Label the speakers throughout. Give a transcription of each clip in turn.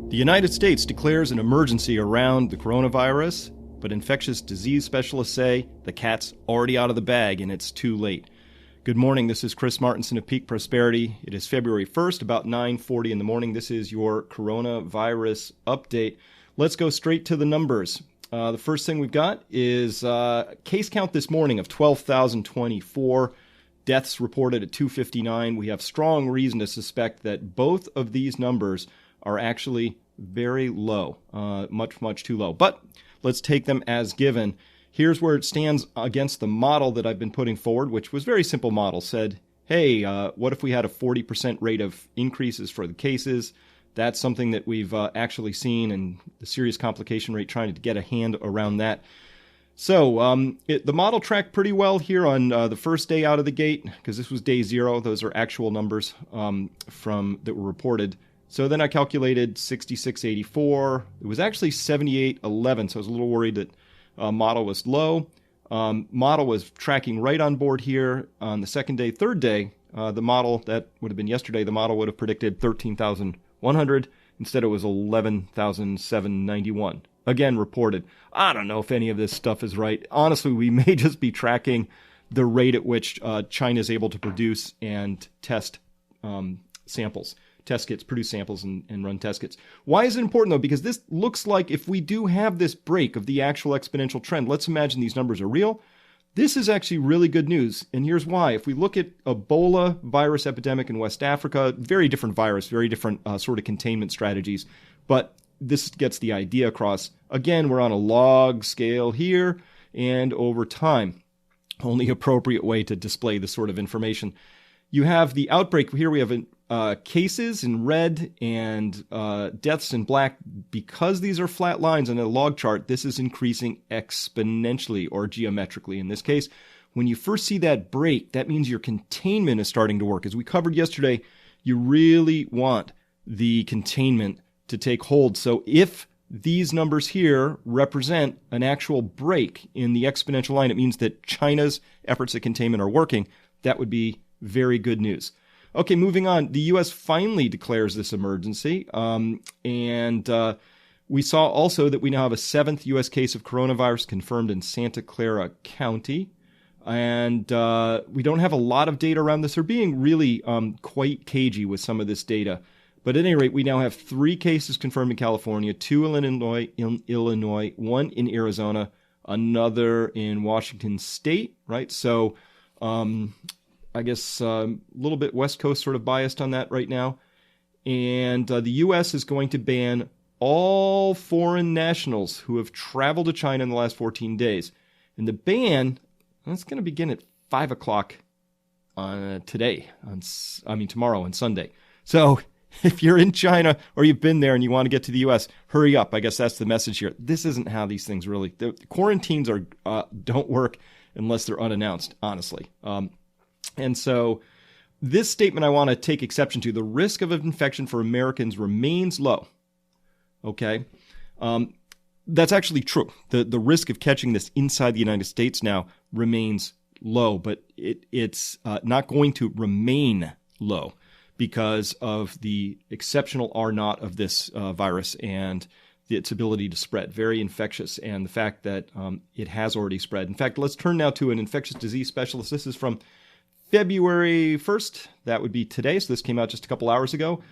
Speaker 1: The United States declares an emergency around the coronavirus, but infectious disease specialists say the cat's already out of the bag and it's too late. Good morning, this is Chris Martinson of Peak Prosperity. It is February 1st, about 9:40 in the morning. This is your coronavirus update. Let's go straight to the numbers. The first thing we've got is case count this morning of 12,024. Deaths reported at 259. We have strong reason to suspect that both of these numbers are actually very low, much too low. But let's take them as given. Here's where it stands against the model that I've been putting forward, which was a very simple model. Said, hey, what if we had a 40% rate of increases for the cases? That's something that we've actually seen, and the serious complication rate, trying to get a hand around that. So the model tracked pretty well here on the first day out of the gate, because this was day 0. Those are actual numbers that were reported. So then I calculated 6684. It was actually 7811, so I was a little worried that model was low. Model was tracking right on board here on the second day. Third day, the model, that would have been yesterday, the model would have predicted 13,100. Instead, it was 11,791. Again, reported. I don't know if any of this stuff is right. Honestly, we may just be tracking the rate at which China is able to produce and test samples. Test kits, produce samples, and run test kits. Why is it important, though? Because this looks like if we do have this break of the actual exponential trend, let's imagine these numbers are real. This is actually really good news, and here's why. If we look at Ebola virus epidemic in West Africa, very different virus, very different sort of containment strategies, but this gets the idea across. Again, we're on a log scale here, and over time, only appropriate way to display this sort of information. You have the outbreak. Here we have cases in red and deaths in black. Because these are flat lines on a log chart, this is increasing exponentially, or geometrically in this case. When you first see that break, that means your containment is starting to work. As we covered yesterday, you really want the containment to take hold. So if these numbers here represent an actual break in the exponential line, it means that China's efforts at containment are working. That would be very good news. Okay, moving on. The U.S. finally declares this emergency. And we saw also that we now have a 7th U.S. case of coronavirus confirmed in Santa Clara County. And we don't have a lot of data around this. They're being really quite cagey with some of this data. But at any rate, we now have 3 cases confirmed in California, 2 in Illinois, 1 in Arizona, another in Washington State, right? So I guess a little bit West Coast sort of biased on that right now. And the U.S. is going to ban all foreign nationals who have traveled to China in the last 14 days. And the ban, that's going to begin at 5 o'clock tomorrow and Sunday. So if you're in China or you've been there and you want to get to the U.S., hurry up. I guess that's the message here. This isn't how these things really... The quarantines don't work unless they're unannounced, honestly. And so this statement I want to take exception to. The risk of infection for Americans remains low. Okay? That's actually true. The risk of catching this inside the United States now remains low, but it's not going to remain low because of the exceptional R0 of this virus and its ability to spread. Very infectious, and the fact that it has already spread. In fact, let's turn now to an infectious disease specialist. This is from February 1st. That would be today, so this came out just a couple hours ago.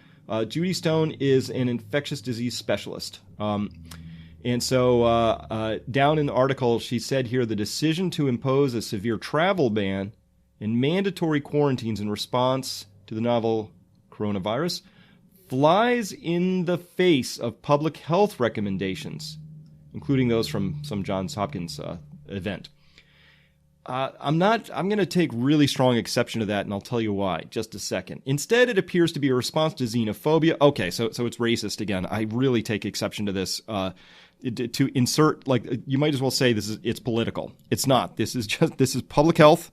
Speaker 1: Judy Stone is an infectious disease specialist. And so down in the article, she said here, the decision to impose a severe travel ban and mandatory quarantines in response to the novel coronavirus flies in the face of public health recommendations, including those from some Johns Hopkins event. I'm going to take really strong exception to that, and I'll tell you why. Just a second. Instead, it appears to be a response to xenophobia. Okay, so it's racist again. I really take exception to this. To insert, like, you might as well say it's political. It's not. This is public health.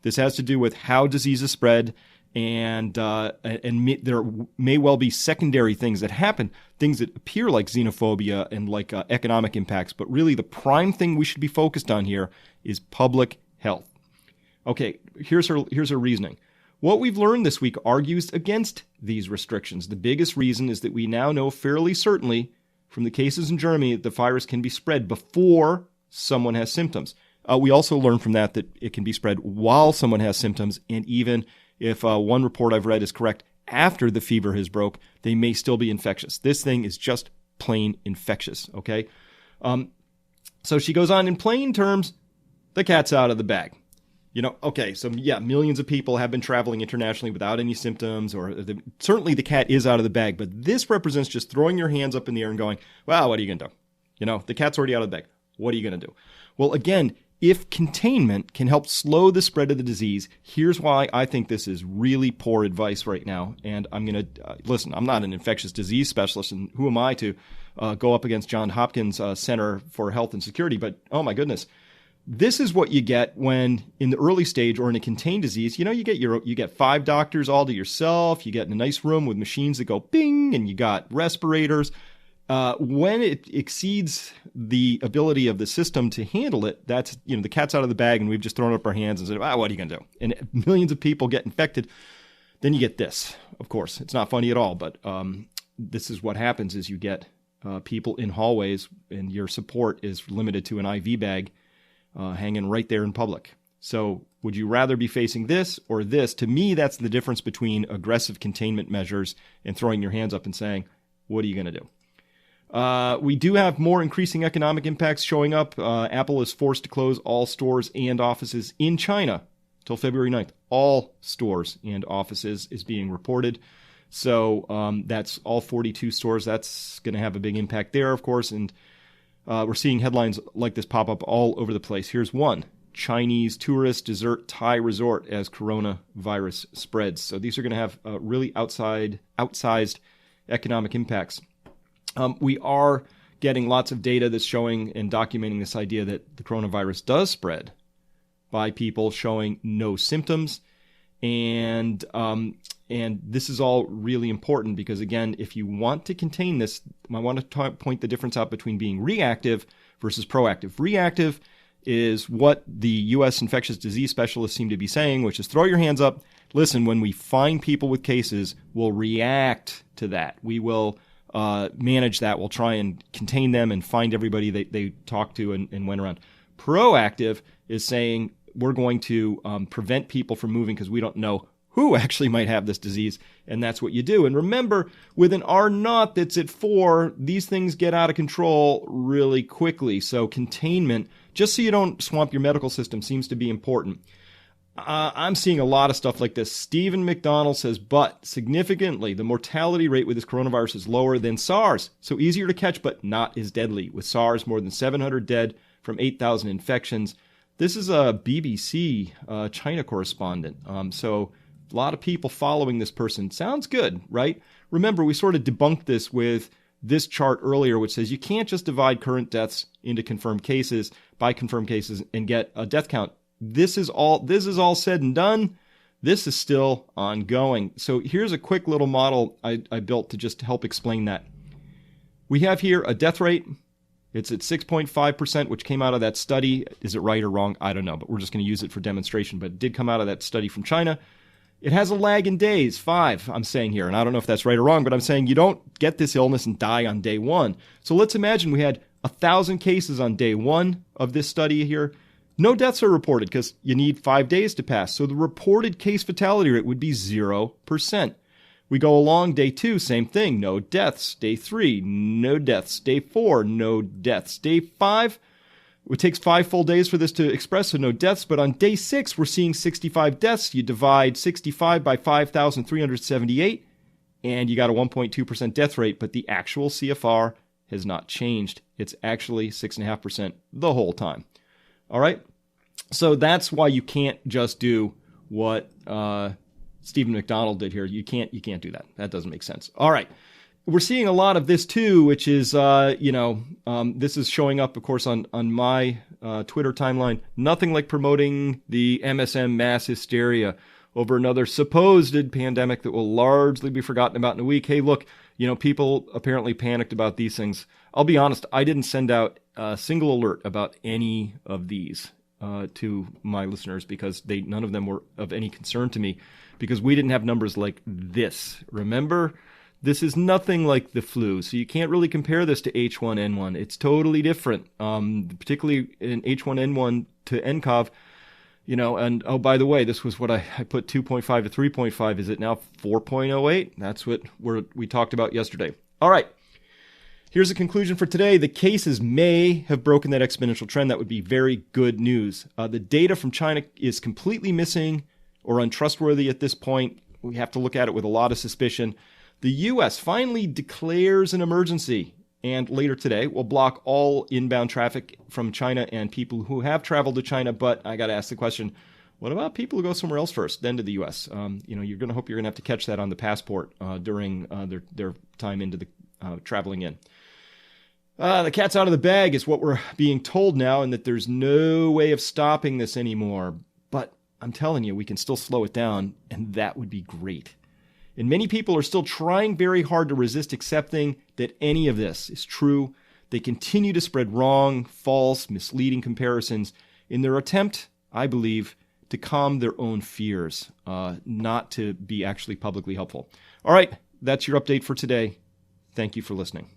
Speaker 1: This has to do with how diseases spread, and there may well be secondary things that happen, things that appear like xenophobia and like economic impacts. But really, the prime thing we should be focused on here is public health. Okay, here's her reasoning. What we've learned this week argues against these restrictions. The biggest reason is that we now know fairly certainly from the cases in Germany that the virus can be spread before someone has symptoms. We also learned from that it can be spread while someone has symptoms, and even if one report I've read is correct, after the fever has broke, they may still be infectious. This thing is just plain infectious, okay? So she goes on, in plain terms, the cat's out of the bag. Okay, so yeah, millions of people have been traveling internationally without any symptoms, or certainly the cat is out of the bag, but this represents just throwing your hands up in the air and going, well, what are you going to do? The cat's already out of the bag. What are you going to do? Well, again, if containment can help slow the spread of the disease, here's why I think this is really poor advice right now. And I'm going to, listen, I'm not an infectious disease specialist, and who am I to go up against Johns Hopkins Center for Health and Security? But, oh my goodness, this is what you get when in the early stage or in a contained disease, you get 5 doctors all to yourself. You get in a nice room with machines that go bing, and you got respirators. When it exceeds the ability of the system to handle it, that's, the cat's out of the bag, and we've just thrown up our hands and said, what are you going to do? And millions of people get infected. Then you get this. Of course, it's not funny at all, but this is what happens is you get people in hallways, and your support is limited to an IV bag hanging right there in public. So would you rather be facing this or this? To me, that's the difference between aggressive containment measures and throwing your hands up and saying, what are you going to do? We do have more increasing economic impacts showing up. Apple is forced to close all stores and offices in China till February 9th. All stores and offices is being reported. So that's all 42 stores. That's going to have a big impact there, of course. And we're seeing headlines like this pop up all over the place. Here's one. Chinese tourist desert Thai resort as coronavirus spreads. So these are going to have really outsized economic impacts. We are getting lots of data that's showing and documenting this idea that the coronavirus does spread by people showing no symptoms. And this is all really important because, again, if you want to contain this, I want to point the difference out between being reactive versus proactive. Reactive is what the U.S. infectious disease specialists seem to be saying, which is throw your hands up. Listen, when we find people with cases, we'll react to that. We will manage that. We'll try and contain them and find everybody they talked to and went around. Proactive is saying we're going to prevent people from moving because we don't know who actually might have this disease, and that's what you do. And remember, with an R0 that's at 4, these things get out of control really quickly. So containment, just so you don't swamp your medical system, seems to be important. I'm seeing a lot of stuff like this. Stephen McDonald says, but significantly, the mortality rate with this coronavirus is lower than SARS. So easier to catch, but not as deadly. With SARS, more than 700 dead from 8,000 infections. This is a BBC China correspondent. So a lot of people following this person. Sounds good, right? Remember, we sort of debunked this with this chart earlier, which says you can't just divide current deaths into confirmed cases by confirmed cases and get a death count. This is all said and done. This is still ongoing. So here's a quick little model I built to just help explain that. We have here a death rate. It's at 6.5%, which came out of that study. Is it right or wrong? I don't know, but we're just going to use it for demonstration. But it did come out of that study from China. It has a lag in days, 5, I'm saying here. And I don't know if that's right or wrong, but I'm saying you don't get this illness and die on day 1. So let's imagine we had 1,000 cases on day 1 of this study here. No deaths are reported because you need 5 days to pass. So the reported case fatality rate would be 0%. We go along, day 2, same thing. No deaths. Day 3, no deaths. Day 4, no deaths. Day 5, it takes 5 full days for this to express, so no deaths. But on day 6, we're seeing 65 deaths. You divide 65 by 5,378, and you got a 1.2% death rate. But the actual CFR has not changed. It's actually 6.5% the whole time. All right? So that's why you can't just do what Stephen McDonald did here. You can't do that. That doesn't make sense. All right. We're seeing a lot of this too, which is, this is showing up, of course, on my Twitter timeline. Nothing like promoting the MSM mass hysteria over another supposed pandemic that will largely be forgotten about in a week. Hey, look, people apparently panicked about these things. I'll be honest, I didn't send out a single alert about any of these to my listeners because none of them were of any concern to me. because we didn't have numbers like this. Remember, this is nothing like the flu, so you can't really compare this to H1N1. It's totally different, particularly in H1N1 to nCoV. And oh, by the way, this was what I put 2.5 to 3.5. Is it now 4.08? That's what we talked about yesterday. All right. Here's a conclusion for today. The cases may have broken that exponential trend. That would be very good news. The data from China is completely missing or untrustworthy at this point. We have to look at it with a lot of suspicion. The U.S. finally declares an emergency, and later today will block all inbound traffic from China and people who have traveled to China. But I got to ask the question, what about people who go somewhere else first, then to the U.S.? You're going to hope you're going to have to catch that on the passport during their time into the traveling in. The cat's out of the bag is what we're being told now, and that there's no way of stopping this anymore. But I'm telling you, we can still slow it down, and that would be great. And many people are still trying very hard to resist accepting that any of this is true. They continue to spread wrong, false, misleading comparisons in their attempt, I believe, to calm their own fears, not to be actually publicly helpful. All right, that's your update for today. Thank you for listening.